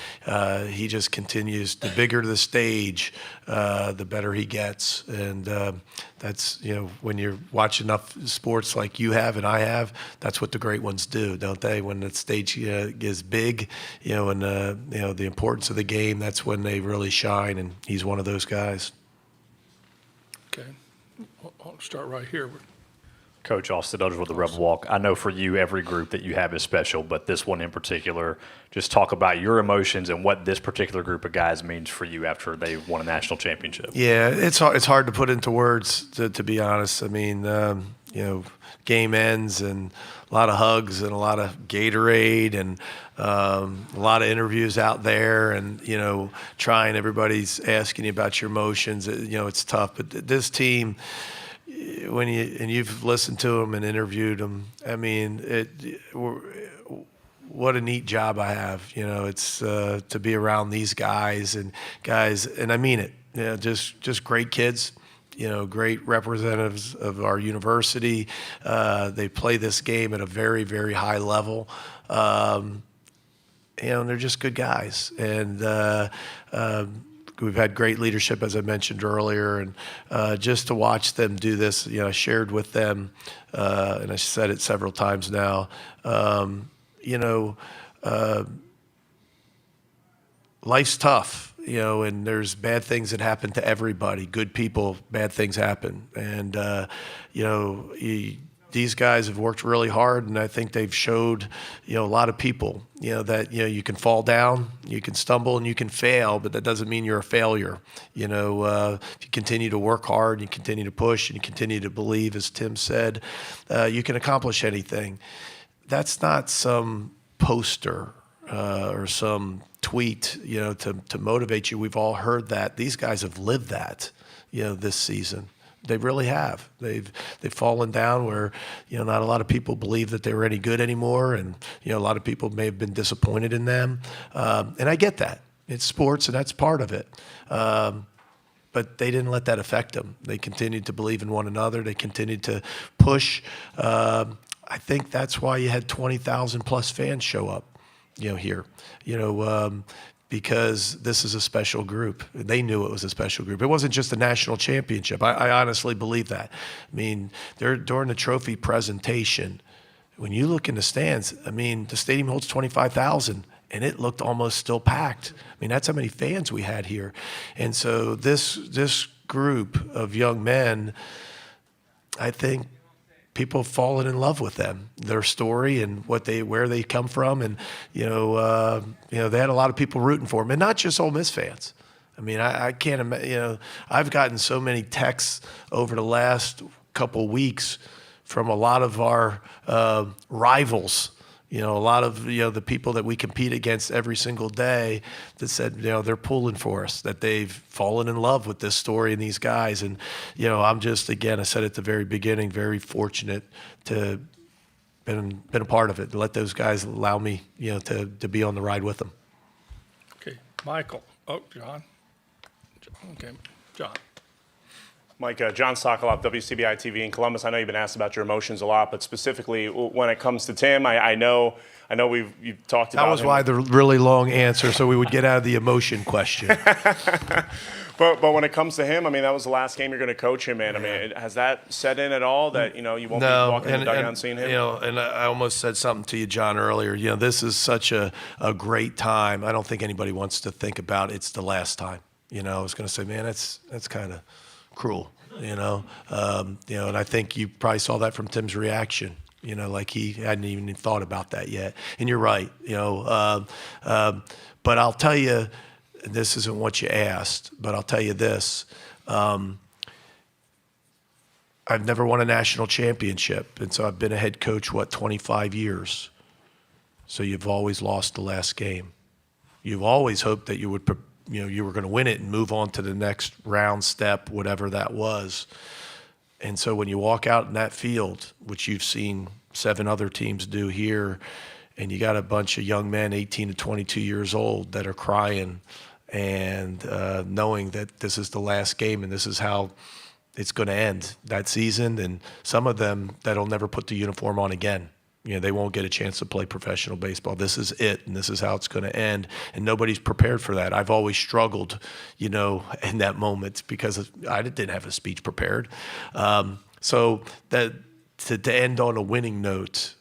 He just continues. The bigger the stage, the better he gets, and that's when you watch enough sports like you have and I have, that's what the great ones do, don't they? When the stage is big, and the importance of the game, that's when they really shine, and he's one of those guys. Okay, I'll start right here. Coach Austin Dodge with the Rebel Walk. I know for you, every group that you have is special, but this one in particular, just talk about your emotions and what this particular group of guys means for you after they won a national championship. Yeah, it's hard to put into words, to be honest. I mean, game ends and a lot of hugs and a lot of Gatorade and a lot of interviews out there and, everybody's asking you about your emotions. It's tough. But this team, when you've listened to them and interviewed them, I mean, what a neat job I have. It's to be around these guys, and I mean it. Just great kids. Great representatives of our university. They play this game at a very, very high level. And they're just good guys. And we've had great leadership, as I mentioned earlier, and just to watch them do this, I shared with them, and I said it several times now, life's tough, and there's bad things that happen to everybody. Good people, bad things happen. And, these guys have worked really hard, and I think they've showed, a lot of people, that, you can fall down, you can stumble, and you can fail, but that doesn't mean you're a failure. If you continue to work hard, you continue to push, and you continue to believe, as Tim said, you can accomplish anything. That's not some poster or some tweet, to motivate you. We've all heard that. These guys have lived that, this season. They really have. They've fallen down where, not a lot of people believe that they were any good anymore, and a lot of people may have been disappointed in them. And I get that. It's sports, and that's part of it. But they didn't let that affect them. They continued to believe in one another. They continued to push. I think that's why you had 20,000 plus fans show up, here. Because this is a special group. They knew it was a special group. It wasn't just a national championship. I honestly believe that. I mean, during the trophy presentation, when you look in the stands, I mean, the stadium holds 25,000, and it looked almost still packed. I mean, that's how many fans we had here. And so this group of young men, I think, people have fallen in love with them, their story and where they come from, and they had a lot of people rooting for them, and not just Ole Miss fans. I mean, I can't imagine. I've gotten so many texts over the last couple weeks from a lot of our rivals. A lot of the people that we compete against every single day that said they're pulling for us, that they've fallen in love with this story and these guys. And I'm just, again, I said at the very beginning, very fortunate to been a part of it, to let those guys allow me to be on the ride with them. Okay, Michael. Oh, John. Okay, John. Mike, John Sokoloff, WCBI TV in Columbus. I know you've been asked about your emotions a lot, but specifically when it comes to Tim, I know you've talked about. That was him. why the really long answer, so we would get out of the emotion question. But when it comes to him, I mean, that was the last game you're going to coach him in. I mean, has that set in at all that you won't be walking in the dugout and seeing him? And I almost said something to you, John, earlier. This is such a great time. I don't think anybody wants to think about it's the last time. I was going to say, man, that's kind of cruel, and I think you probably saw that from Tim's reaction, like he hadn't even thought about that yet. And you're right, but I'll tell you, this isn't what you asked, but I'll tell you this. I've never won a national championship. And so I've been a head coach, 25 years. So you've always lost the last game. You've always hoped that you would, you were going to win it and move on to the next round, step, whatever that was. And so when you walk out in that field, which you've seen 7 other teams do here, and you got a bunch of young men, 18 to 22 years old, that are crying and knowing that this is the last game and this is how it's going to end that season, and some of them that'll never put the uniform on again. They won't get a chance to play professional baseball. This is it, and this is how it's going to end, and nobody's prepared for that. I've always struggled, in that moment because I didn't have a speech prepared. So that to end on a winning note,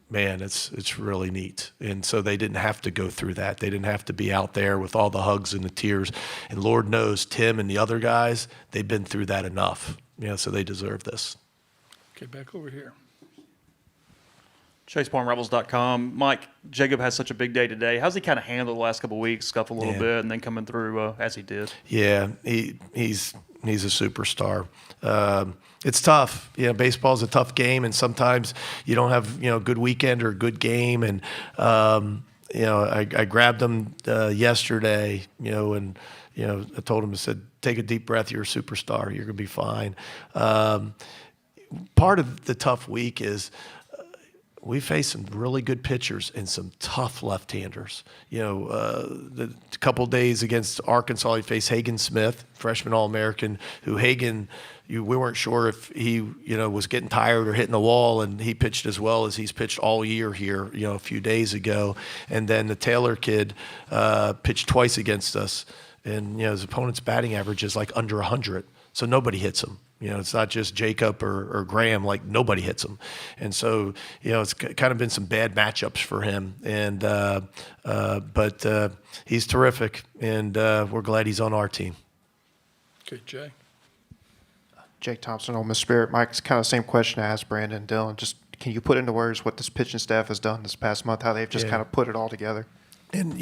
man, it's really neat. And so they didn't have to go through that. They didn't have to be out there with all the hugs and the tears. And Lord knows Tim and the other guys, they've been through that enough. So they deserve this. Okay, back over here. ChasePointRebels.com. Mike, Jacob has such a big day today. How's he kind of handled the last couple of weeks, scuffle a little bit, and then coming through as he did? Yeah, he's a superstar. It's tough. Baseball's a tough game, and sometimes you don't have a good weekend or a good game. And I grabbed him yesterday, and I told him, I said, take a deep breath. You're a superstar. You're gonna be fine. Part of the tough week is we faced some really good pitchers and some tough left-handers. The couple days against Arkansas, he faced Hagen Smith, freshman All-American, who Hagen, we weren't sure if he, was getting tired or hitting the wall, and he pitched as well as he's pitched all year here, a few days ago. And then the Taylor kid pitched twice against us, and his opponent's batting average is like under 100, so nobody hits him. It's not just Jacob or Graham, like nobody hits him. And so, it's kind of been some bad matchups for him. And but he's terrific, and we're glad he's on our team. Okay, Jay. Jake Thompson, Ole Miss Spirit. Mike, it's kind of the same question I asked Brandon and Dylan. Just can you put into words what this pitching staff has done this past month, how they've just kind of put it all together? And,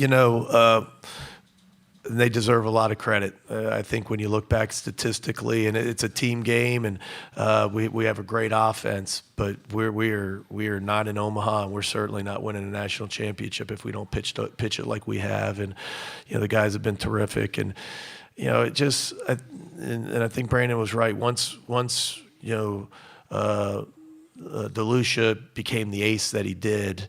they deserve a lot of credit. I think when you look back statistically, and it's a team game, and we have a great offense, but we are not in Omaha, and we're certainly not winning a national championship if we don't pitch it like we have. And the guys have been terrific, and it just and I think Brandon was right. Once DeLucia became the ace that he did,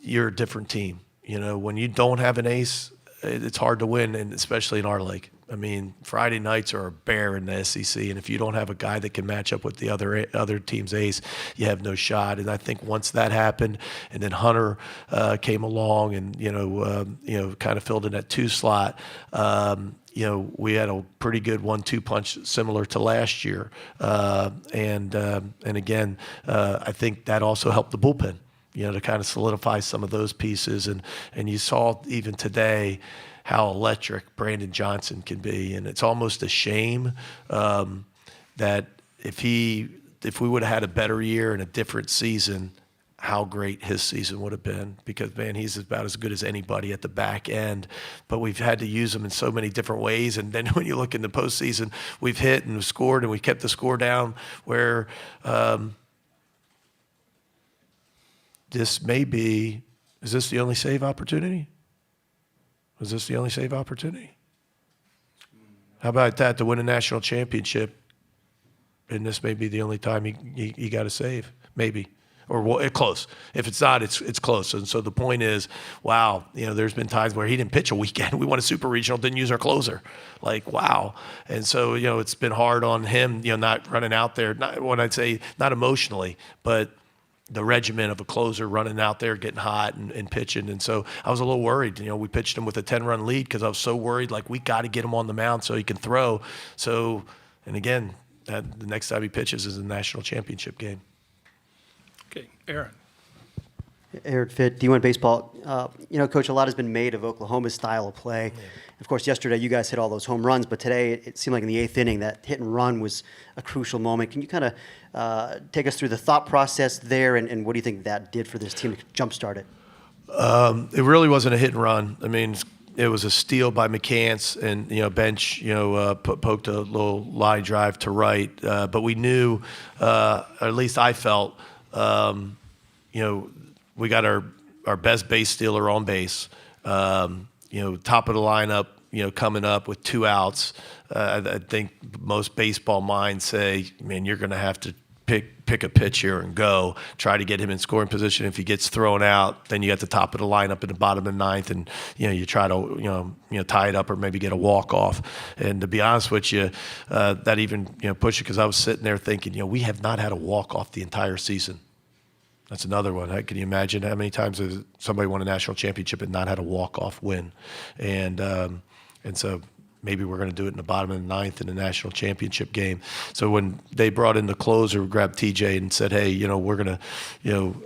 you're a different team. When you don't have an ace, it's hard to win, and especially in our league. I mean, Friday nights are a bear in the SEC, and if you don't have a guy that can match up with the other team's ace, you have no shot. And I think once that happened, and then Hunter came along, and kind of filled in that 2 slot. We had a pretty good 1-2 punch similar to last year, and again, I think that also helped the bullpen. To kind of solidify some of those pieces. And you saw even today how electric Brandon Johnson can be. And it's almost a shame that if we would have had a better year and a different season, how great his season would have been. Because, man, he's about as good as anybody at the back end. But we've had to use him in so many different ways. And then when you look in the postseason, we've hit and scored, and we kept the score down where is this the only save opportunity? Was this the only save opportunity? How about that, to win a national championship, and this may be the only time he got a save, maybe. Or close. If it's not, it's close. And so the point is, wow, there's been times where he didn't pitch a weekend. We won a super regional, didn't use our closer. Like, wow. And so, it's been hard on him, not running out there. Not, when I'd say not emotionally, but the regimen of a closer running out there, getting hot and pitching. And so I was a little worried. We pitched him with a 10-run lead because I was so worried, like, we got to get him on the mound so he can throw. So, and again, the next time he pitches is a national championship game. Okay, Aaron. Aaron Fitt, D1 Baseball. Coach, a lot has been made of Oklahoma's style of play. Yeah. Of course, yesterday you guys hit all those home runs, but today it seemed like in the 8th inning that hit and run was a crucial moment. Can you kind of take us through the thought process there, and what do you think that did for this team to jumpstart it? It really wasn't a hit and run. I mean, it was a steal by McCants, and bench poked a little line drive to right, but we knew, or at least I felt, we got our best base stealer on base. Top of the lineup, coming up with 2 outs. I think most baseball minds say, man, you're going to have to pick a pitch here and go, try to get him in scoring position. If he gets thrown out, then you got the top of the lineup in the bottom of the ninth, and you try to tie it up or maybe get a walk off. And to be honest with you, that even pushed it, because I was sitting there thinking, we have not had a walk off the entire season. That's another one. Can you imagine how many times has somebody won a national championship and not had a walk off win? And so maybe we're going to do it in the bottom of the ninth in the national championship game. So when they brought in the closer, grabbed TJ and said, hey, we're going to,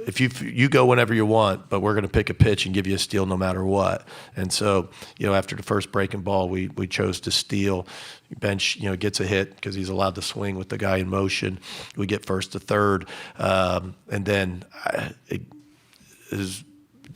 if you go whenever you want, but we're going to pick a pitch and give you a steal no matter what. And so, after the first breaking ball, we chose to steal. Bench, gets a hit because he's allowed to swing with the guy in motion. We get first to third. And then as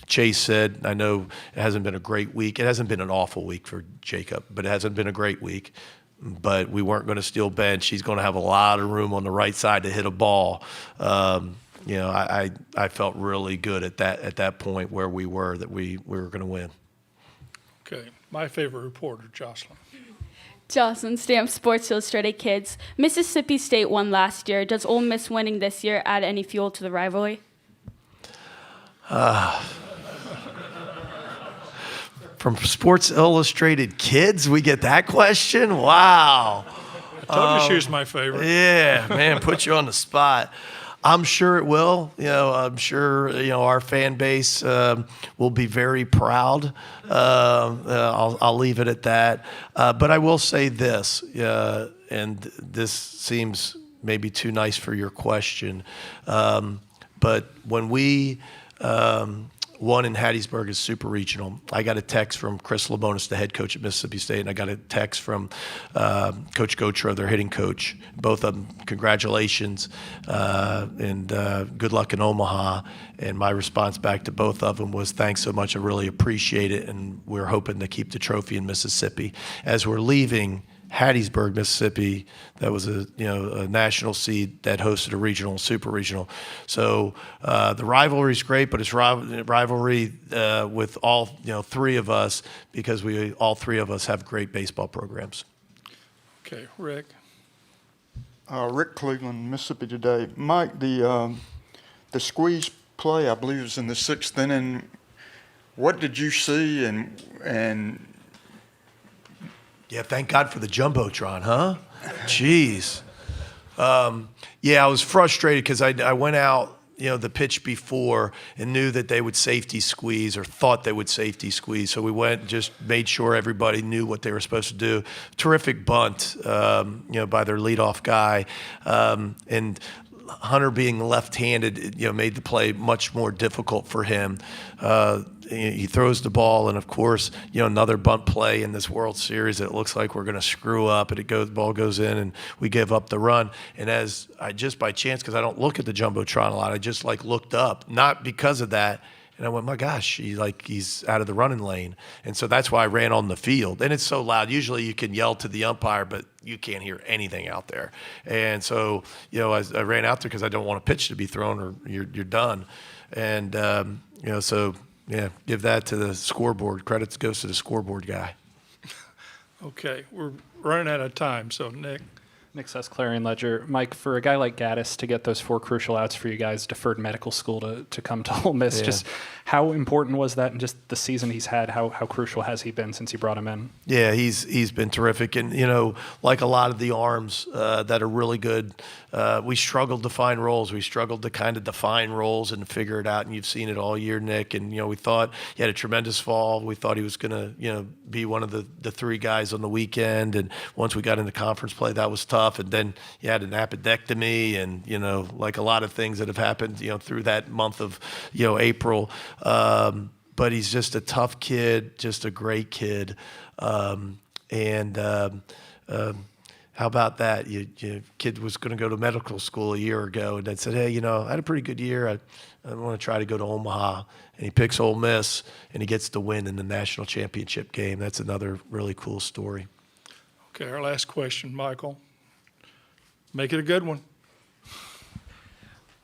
Chase said, I know it hasn't been a great week. It hasn't been an awful week for Jacob, but it hasn't been a great week. But we weren't going to steal bench. He's going to have a lot of room on the right side to hit a ball. I felt really good at that point where we were, that we were going to win. Okay. My favorite reporter, Jocelyn. Jocelyn Stamp, Sports Illustrated Kids. Mississippi State won last year. Does Ole Miss winning this year add any fuel to the rivalry? From Sports Illustrated Kids, we get that question? Wow. I told you she was my favorite. Yeah, man, put you on the spot. I'm sure it will. I'm sure our fan base will be very proud. I'll leave it at that. But I will say this, and this seems maybe too nice for your question. But when we won in Hattiesburg as Super Regional, I got a text from Chris Labonis, the head coach at Mississippi State, and I got a text from Coach Gotro, their hitting coach. Both of them, congratulations, and good luck in Omaha. And my response back to both of them was, thanks so much, I really appreciate it, and we're hoping to keep the trophy in Mississippi. As we're leaving Hattiesburg, Mississippi, that was a national seed that hosted a regional, super regional. So the rivalry is great, but it's rivalry with all 3 of us, because all 3 of us have great baseball programs. Okay, Rick. Rick Cleveland, Mississippi Today. Mike, the squeeze play, I believe, was in the 6th inning. What did you see, and yeah, thank God for the Jumbotron, huh? Jeez. Yeah, I was frustrated because I went out, the pitch before and knew that they would safety squeeze, or thought they would safety squeeze. So we went and just made sure everybody knew what they were supposed to do. Terrific bunt, by their leadoff guy. And Hunter being left-handed, made the play much more difficult for him. He throws the ball, and of course, another bunt play in this World Series. It looks like we're going to screw up, and the ball goes in, and we give up the run. And as I just by chance, because I don't look at the Jumbotron a lot, I just looked up, not because of that. And I went, my gosh, he's out of the running lane. And so that's why I ran on the field. And it's so loud. Usually you can yell to the umpire, but you can't hear anything out there. And so, I ran out there because I don't want a pitch to be thrown, or you're done. And, so, yeah, give that to the scoreboard. Credit goes to the scoreboard guy. Okay, we're running out of time, so Nick. Nick says Clarion Ledger. Mike, for a guy like Gaddis to get those 4 crucial outs for you guys, deferred medical school to come to Ole Miss, Yeah. just how important was that, and just the season he's had, how crucial has he been since you brought him in? Yeah, he's been terrific. And, like a lot of the arms that are really good, we struggled to find roles. We struggled to kind of define roles and figure it out, and you've seen it all year, Nick. And, we thought he had a tremendous fall. We thought he was going to, be one of the 3 guys on the weekend. And once we got into conference play, that was tough. And then he had an appendectomy, and, like a lot of things that have happened, through that month of, April. But he's just a tough kid, just a great kid. How about that? Your kid was going to go to medical school a year ago, and then said, "Hey, I had a pretty good year. I want to try to go to Omaha." And he picks Ole Miss, and he gets the win in the national championship game. That's another really cool story. Okay, our last question, Michael. Make it a good one.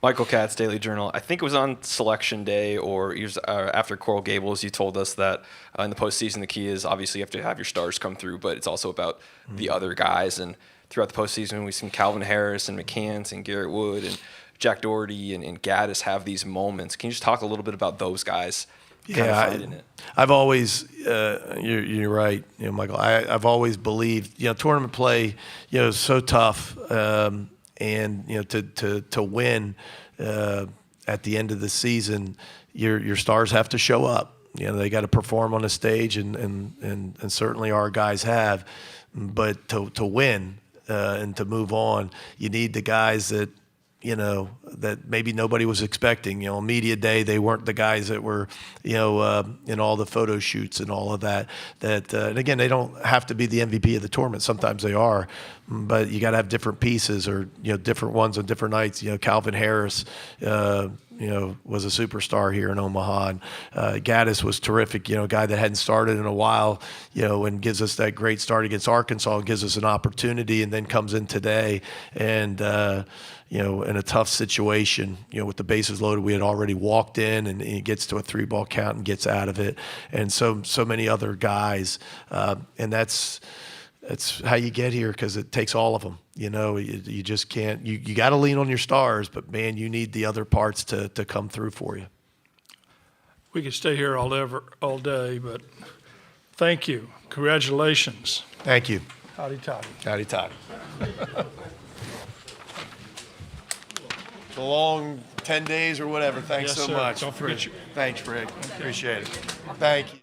Michael Katz, Daily Journal. I think it was on Selection Day or after Coral Gables, you told us that in the postseason, the key is obviously you have to have your stars come through, but it's also about the other guys. And throughout the postseason, we've seen Calvin Harris and McCants and Garrett Wood and Jack Doherty and Gaddis have these moments. Can you just talk a little bit about those guys? I've always, you're right, Michael. I've always believed, tournament play, is so tough. And to win at the end of the season, your stars have to show up. They got to perform on the stage, and certainly our guys have. But to win and to move on, you need the guys that that maybe nobody was expecting. On media day, they weren't the guys that were, in all the photo shoots and all of that. And again, they don't have to be the MVP of the tournament. Sometimes they are, but you got to have different pieces or different ones on different nights. Calvin Harris, was a superstar here in Omaha, and Gaddis was terrific. A guy that hadn't started in a while, and gives us that great start against Arkansas and gives us an opportunity, and then comes in today and. In a tough situation, with the bases loaded, we had already walked in, and he gets to a 3-ball count and gets out of it, and so many other guys, and that's how you get here, because it takes all of them. You just can't. You got to lean on your stars, but man, you need the other parts to come through for you. We could stay here all day, but thank you. Congratulations. Thank you. Howdy toddy. Howdy toddy. A long 10 days or whatever. Thanks Yes, so sir. much. Don't forget Thanks, Rick. Appreciate it. Thank you.